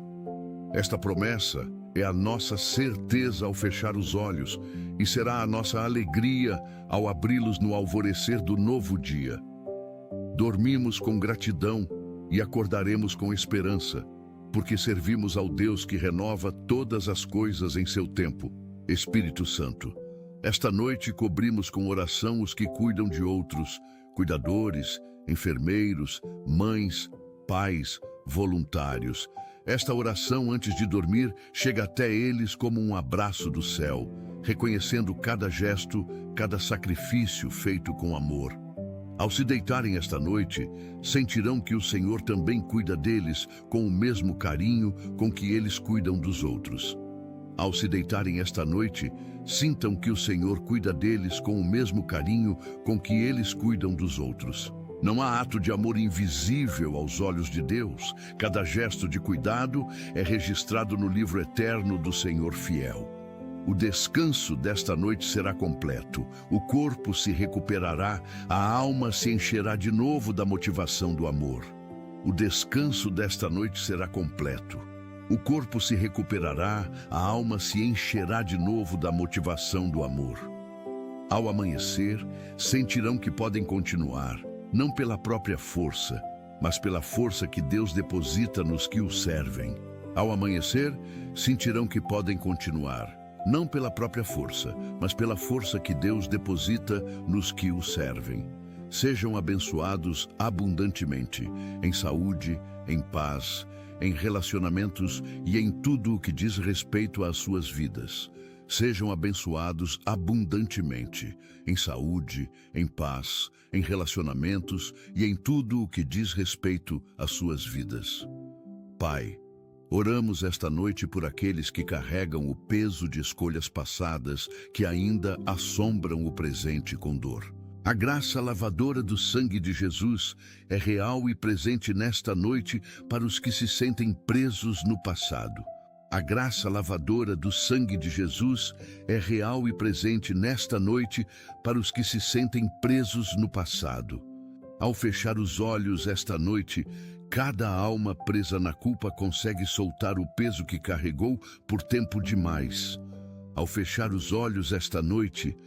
Esta promessa é a nossa certeza ao fechar os olhos e será a nossa alegria ao abri-los no alvorecer do novo dia. Dormimos com gratidão e acordaremos com esperança, porque servimos ao Deus que renova todas as coisas em seu tempo, Espírito Santo. Esta noite cobrimos com oração os que cuidam de outros, cuidadores, enfermeiros, mães, pais, voluntários. Esta oração antes de dormir chega até eles como um abraço do céu, reconhecendo cada gesto, cada sacrifício feito com amor. Ao se deitarem esta noite, sentirão que o Senhor também cuida deles com o mesmo carinho com que eles cuidam dos outros. Ao se deitarem esta noite, sintam que o Senhor cuida deles com o mesmo carinho com que eles cuidam dos outros. Não há ato de amor invisível aos olhos de Deus. Cada gesto de cuidado é registrado no livro eterno do Senhor fiel. O descanso desta noite será completo. O corpo se recuperará, a alma se encherá de novo da motivação do amor. O descanso desta noite será completo. O corpo se recuperará, a alma se encherá de novo da motivação do amor. Ao amanhecer, sentirão que podem continuar, não pela própria força, mas pela força que Deus deposita nos que o servem. Ao amanhecer, sentirão que podem continuar, não pela própria força, mas pela força que Deus deposita nos que o servem. Sejam abençoados abundantemente, em saúde, em paz, em relacionamentos e em tudo o que diz respeito às suas vidas. Sejam abençoados abundantemente, em saúde, em paz, em relacionamentos e em tudo o que diz respeito às suas vidas. Pai, oramos esta noite por aqueles que carregam o peso de escolhas passadas que ainda assombram o presente com dor. A graça lavadora do sangue de Jesus é real e presente nesta noite para os que se sentem presos no passado. A graça lavadora do sangue de Jesus é real e presente nesta noite para os que se sentem presos no passado. Ao fechar os olhos esta noite, cada alma presa na culpa consegue soltar o peso que carregou por tempo demais. Ao fechar os olhos esta noite,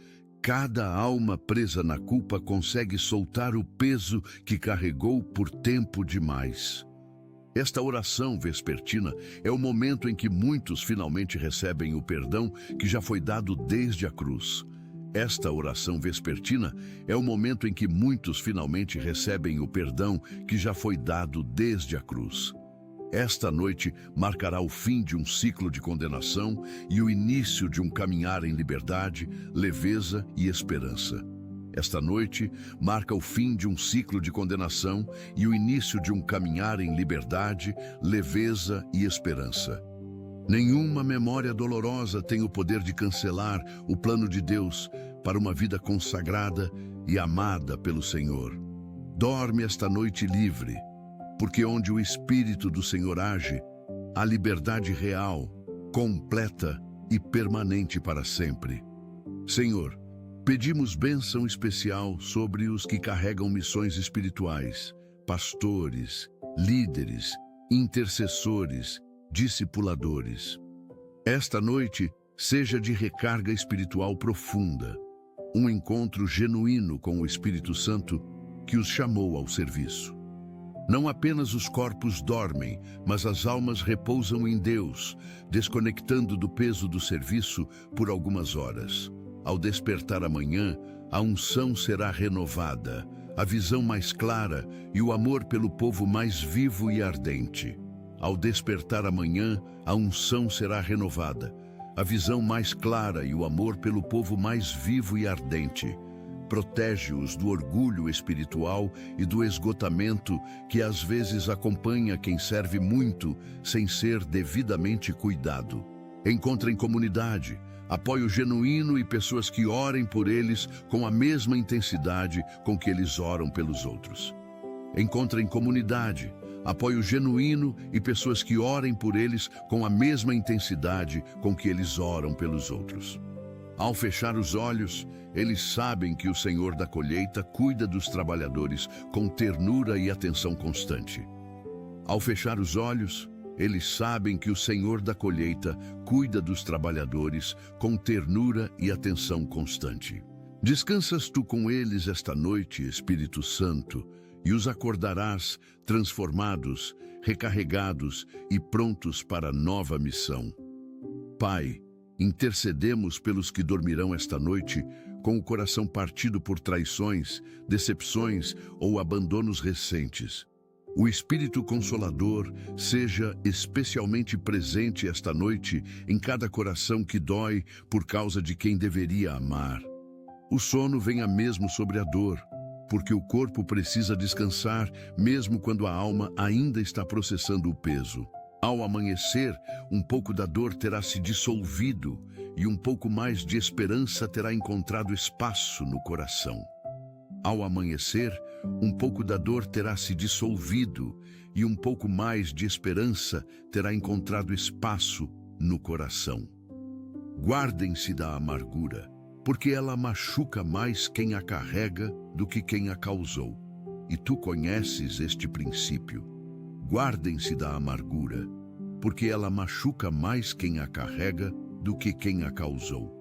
cada alma presa na culpa consegue soltar o peso que carregou por tempo demais. Esta oração vespertina é o momento em que muitos finalmente recebem o perdão que já foi dado desde a cruz. Esta oração vespertina é o momento em que muitos finalmente recebem o perdão que já foi dado desde a cruz. Esta noite marcará o fim de um ciclo de condenação e o início de um caminhar em liberdade, leveza e esperança. Esta noite marca o fim de um ciclo de condenação e o início de um caminhar em liberdade, leveza e esperança. Nenhuma memória dolorosa tem o poder de cancelar o plano de Deus para uma vida consagrada e amada pelo Senhor. Dorme esta noite livre, porque onde o Espírito do Senhor age, há liberdade real, completa e permanente para sempre. Senhor, pedimos bênção especial sobre os que carregam missões espirituais, pastores, líderes, intercessores, discipuladores. Esta noite seja de recarga espiritual profunda, um encontro genuíno com o Espírito Santo que os chamou ao serviço. Não apenas os corpos dormem, mas as almas repousam em Deus, desconectando do peso do serviço por algumas horas. Ao despertar amanhã, a unção será renovada, a visão mais clara e o amor pelo povo mais vivo e ardente. Ao despertar amanhã, a unção será renovada, a visão mais clara e o amor pelo povo mais vivo e ardente. Protege-os do orgulho espiritual e do esgotamento que às vezes acompanha quem serve muito sem ser devidamente cuidado. Encontrem comunidade, apoio genuíno e pessoas que orem por eles com a mesma intensidade com que eles oram pelos outros. Encontrem comunidade, apoio genuíno e pessoas que orem por eles com a mesma intensidade com que eles oram pelos outros. Ao fechar os olhos, eles sabem que o Senhor da colheita cuida dos trabalhadores com ternura e atenção constante. Ao fechar os olhos, eles sabem que o Senhor da colheita cuida dos trabalhadores com ternura e atenção constante. Descansas tu com eles esta noite, Espírito Santo, e os acordarás transformados, recarregados e prontos para a nova missão. Pai, intercedemos pelos que dormirão esta noite com o coração partido por traições, decepções ou abandonos recentes. O Espírito Consolador seja especialmente presente esta noite em cada coração que dói por causa de quem deveria amar. O sono venha mesmo sobre a dor, porque o corpo precisa descansar mesmo quando a alma ainda está processando o peso. Ao amanhecer, um pouco da dor terá se dissolvido e um pouco mais de esperança terá encontrado espaço no coração. Ao amanhecer, um pouco da dor terá se dissolvido e um pouco mais de esperança terá encontrado espaço no coração. Guardem-se da amargura, porque ela machuca mais quem a carrega do que quem a causou. E tu conheces este princípio. Guardem-se da amargura, porque ela machuca mais quem a carrega do que quem a causou.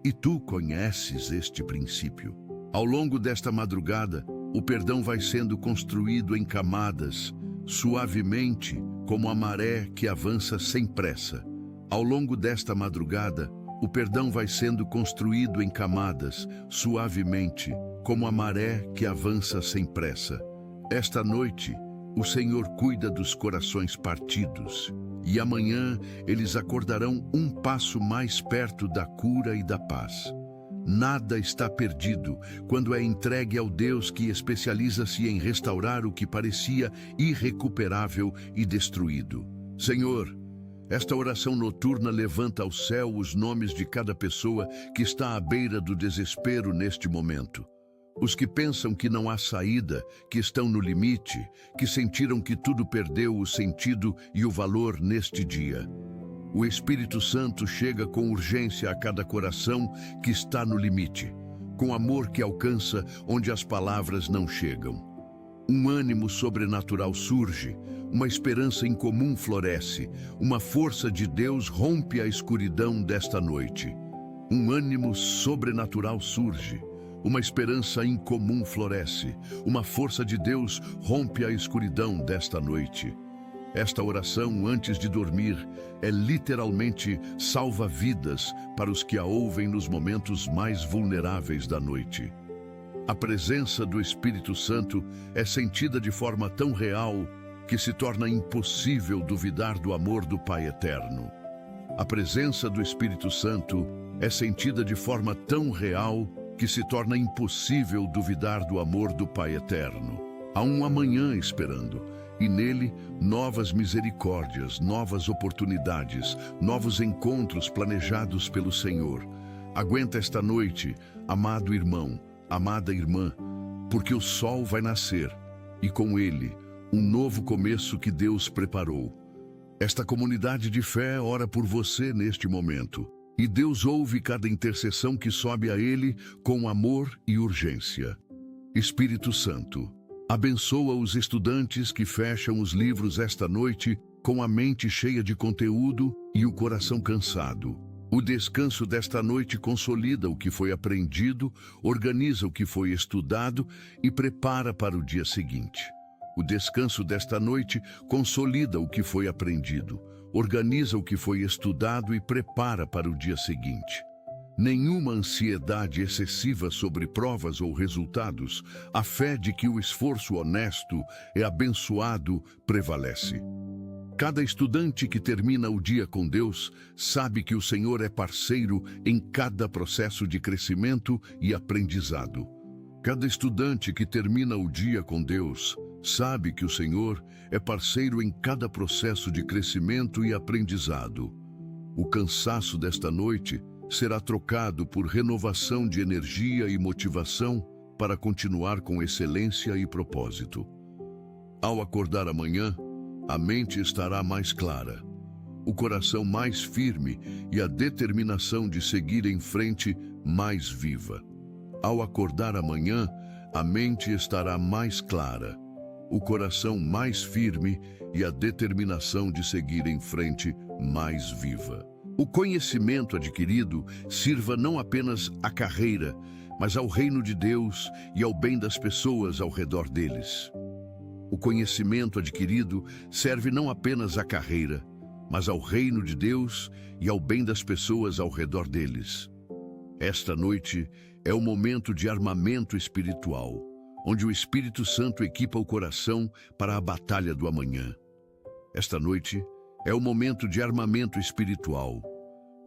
e tu conheces este princípio. Ao longo desta madrugada, o perdão vai sendo construído em camadas, suavemente, como a maré que avança sem pressa. Ao longo desta madrugada, o perdão vai sendo construído em camadas, suavemente, como a maré que avança sem pressa. Esta noite, o Senhor cuida dos corações partidos, e amanhã eles acordarão um passo mais perto da cura e da paz. Nada está perdido quando é entregue ao Deus que especializa-se em restaurar o que parecia irrecuperável e destruído. Senhor, esta oração noturna levanta ao céu os nomes de cada pessoa que está à beira do desespero neste momento. Os que pensam que não há saída, que estão no limite, que sentiram que tudo perdeu o sentido e o valor neste dia. O Espírito Santo chega com urgência a cada coração que está no limite, com amor que alcança onde as palavras não chegam. Um ânimo sobrenatural surge, uma esperança incomum floresce, uma força de Deus rompe a escuridão desta noite. Um ânimo sobrenatural surge, uma esperança incomum floresce, uma força de Deus rompe a escuridão desta noite. Esta oração, antes de dormir, é literalmente salva-vidas para os que a ouvem nos momentos mais vulneráveis da noite. A presença do Espírito Santo é sentida de forma tão real que se torna impossível duvidar do amor do Pai Eterno. A presença do Espírito Santo é sentida de forma tão real que se torna impossível duvidar do amor do Pai Eterno. Há um amanhã esperando, e nele novas misericórdias, novas oportunidades, novos encontros planejados pelo Senhor. Aguenta esta noite, amado irmão, amada irmã, porque o sol vai nascer, e com ele, um novo começo que Deus preparou. Esta comunidade de fé ora por você neste momento, e Deus ouve cada intercessão que sobe a Ele com amor e urgência. Espírito Santo, abençoa os estudantes que fecham os livros esta noite com a mente cheia de conteúdo e o coração cansado. O descanso desta noite consolida o que foi aprendido, organiza o que foi estudado e prepara para o dia seguinte. O descanso desta noite consolida o que foi aprendido, organiza o que foi estudado e prepara para o dia seguinte. Nenhuma ansiedade excessiva sobre provas ou resultados, a fé de que o esforço honesto é abençoado prevalece. Cada estudante que termina o dia com Deus sabe que o Senhor é parceiro em cada processo de crescimento e aprendizado. Cada estudante que termina o dia com Deus sabe que o Senhor é parceiro em cada processo de crescimento e aprendizado. O cansaço desta noite será trocado por renovação de energia e motivação para continuar com excelência e propósito. Ao acordar amanhã, a mente estará mais clara, o coração mais firme e a determinação de seguir em frente mais viva. Ao acordar amanhã, a mente estará mais clara, o coração mais firme e a determinação de seguir em frente mais viva. O conhecimento adquirido sirva não apenas à carreira, mas ao reino de Deus e ao bem das pessoas ao redor deles. O conhecimento adquirido serve não apenas à carreira, mas ao reino de Deus e ao bem das pessoas ao redor deles. Esta noite é o momento de armamento espiritual, onde o Espírito Santo equipa o coração para a batalha do amanhã. Esta noite é o momento de armamento espiritual,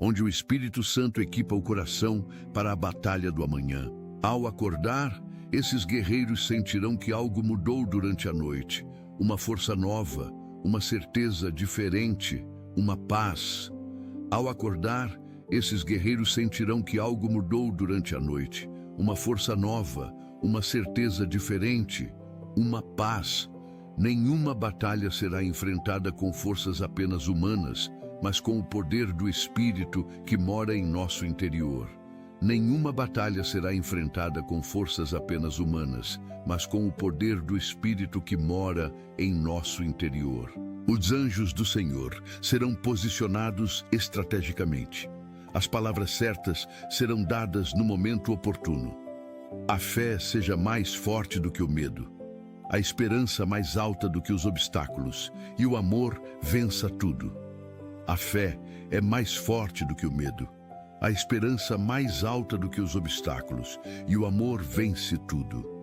onde o Espírito Santo equipa o coração para a batalha do amanhã. Ao acordar, esses guerreiros sentirão que algo mudou durante a noite, uma força nova, uma certeza diferente, uma paz. Ao acordar, esses guerreiros sentirão que algo mudou durante a noite, uma força nova, uma certeza diferente, uma paz. Nenhuma batalha será enfrentada com forças apenas humanas, mas com o poder do Espírito que mora em nosso interior. Nenhuma batalha será enfrentada com forças apenas humanas, mas com o poder do Espírito que mora em nosso interior. Os anjos do Senhor serão posicionados estrategicamente. As palavras certas serão dadas no momento oportuno. A fé seja mais forte do que o medo. A esperança mais alta do que os obstáculos. E o amor vença tudo. A fé é mais forte do que o medo. A esperança mais alta do que os obstáculos. E o amor vence tudo.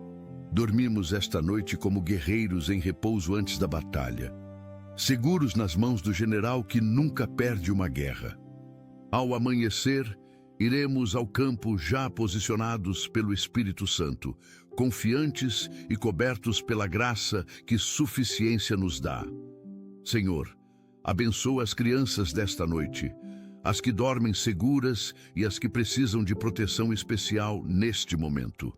Dormimos esta noite como guerreiros em repouso antes da batalha, seguros nas mãos do general que nunca perde uma guerra. Ao amanhecer, iremos ao campo já posicionados pelo Espírito Santo, confiantes e cobertos pela graça que suficiência nos dá. Senhor, abençoa as crianças desta noite, as que dormem seguras e as que precisam de proteção especial neste momento.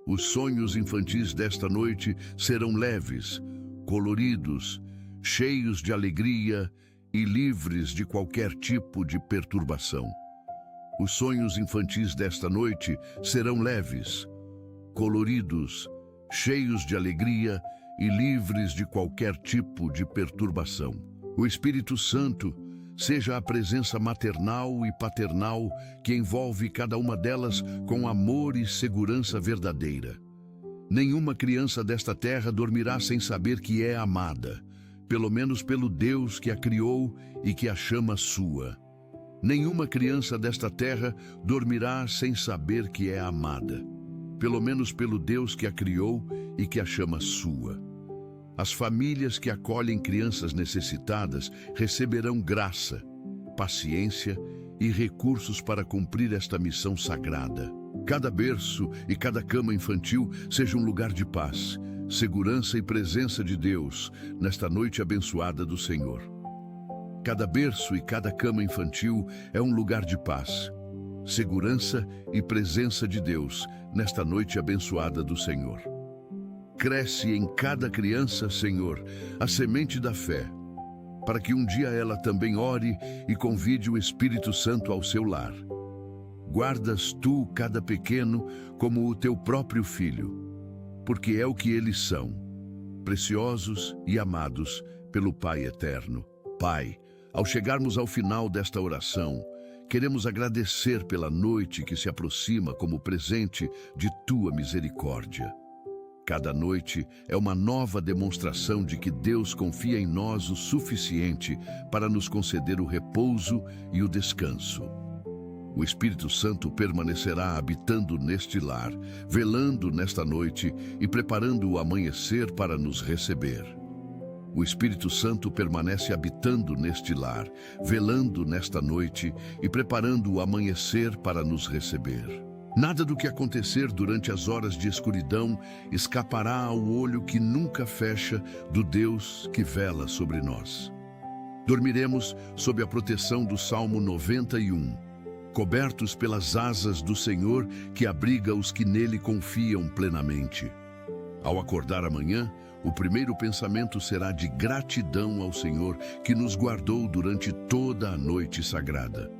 Os sonhos infantis desta noite serão leves, coloridos, cheios de alegria e livres de qualquer tipo de perturbação. Os sonhos infantis desta noite serão leves, coloridos, cheios de alegria e livres de qualquer tipo de perturbação. O Espírito Santo seja a presença maternal e paternal que envolve cada uma delas com amor e segurança verdadeira. Nenhuma criança desta terra dormirá sem saber que é amada, pelo menos pelo Deus que a criou e que a chama sua. Nenhuma criança desta terra dormirá sem saber que é amada, pelo menos pelo Deus que a criou e que a chama sua. As famílias que acolhem crianças necessitadas receberão graça, paciência e recursos para cumprir esta missão sagrada. Cada berço e cada cama infantil seja um lugar de paz, segurança e presença de Deus nesta noite abençoada do Senhor. Cada berço e cada cama infantil é um lugar de paz, segurança e presença de Deus nesta noite abençoada do Senhor. Cresce em cada criança, Senhor, a semente da fé, para que um dia ela também ore e convide o Espírito Santo ao seu lar. Guardas tu cada pequeno como o teu próprio filho, porque é o que eles são, preciosos e amados pelo Pai eterno. Pai, ao chegarmos ao final desta oração, queremos agradecer pela noite que se aproxima como presente de tua misericórdia. Cada noite é uma nova demonstração de que Deus confia em nós o suficiente para nos conceder o repouso e o descanso. O Espírito Santo permanecerá habitando neste lar, velando nesta noite e preparando o amanhecer para nos receber. O Espírito Santo permanece habitando neste lar, velando nesta noite e preparando o amanhecer para nos receber. Nada do que acontecer durante as horas de escuridão escapará ao olho que nunca fecha do Deus que vela sobre nós. Dormiremos sob a proteção do Salmo 91, cobertos pelas asas do Senhor que abriga os que nele confiam plenamente. Ao acordar amanhã, o primeiro pensamento será de gratidão ao Senhor que nos guardou durante toda a noite sagrada.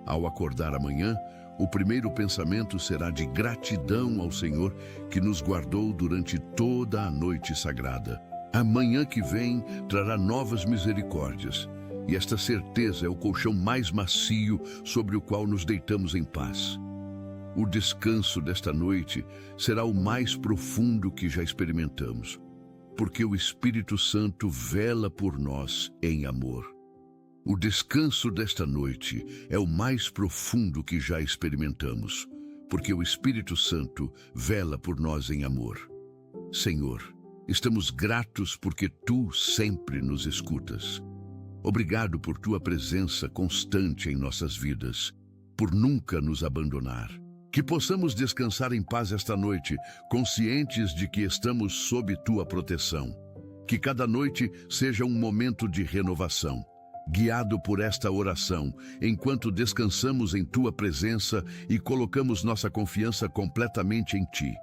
Ao acordar amanhã, o primeiro pensamento será de gratidão ao Senhor que nos guardou durante toda a noite sagrada. A manhã que vem trará novas misericórdias, e esta certeza é o colchão mais macio sobre o qual nos deitamos em paz. O descanso desta noite será o mais profundo que já experimentamos, porque o Espírito Santo vela por nós em amor. O descanso desta noite é o mais profundo que já experimentamos, porque o Espírito Santo vela por nós em amor. Senhor, estamos gratos porque Tu sempre nos escutas. Obrigado por Tua presença constante em nossas vidas, por nunca nos abandonar. Que possamos descansar em paz esta noite, conscientes de que estamos sob Tua proteção. Que cada noite seja um momento de renovação. Guiado por esta oração, enquanto descansamos em Tua presença e colocamos nossa confiança completamente em Ti.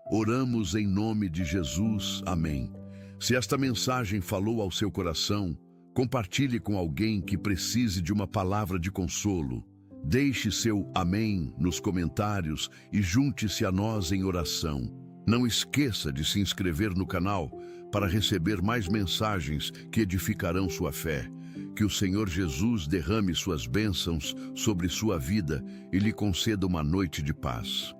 Oramos em nome de Jesus. Amém. Se esta mensagem falou ao seu coração, compartilhe com alguém que precise de uma palavra de consolo. Deixe seu amém nos comentários e junte-se a nós em oração. Não esqueça de se inscrever no canal para receber mais mensagens que edificarão sua fé. Que o Senhor Jesus derrame suas bênçãos sobre sua vida e lhe conceda uma noite de paz.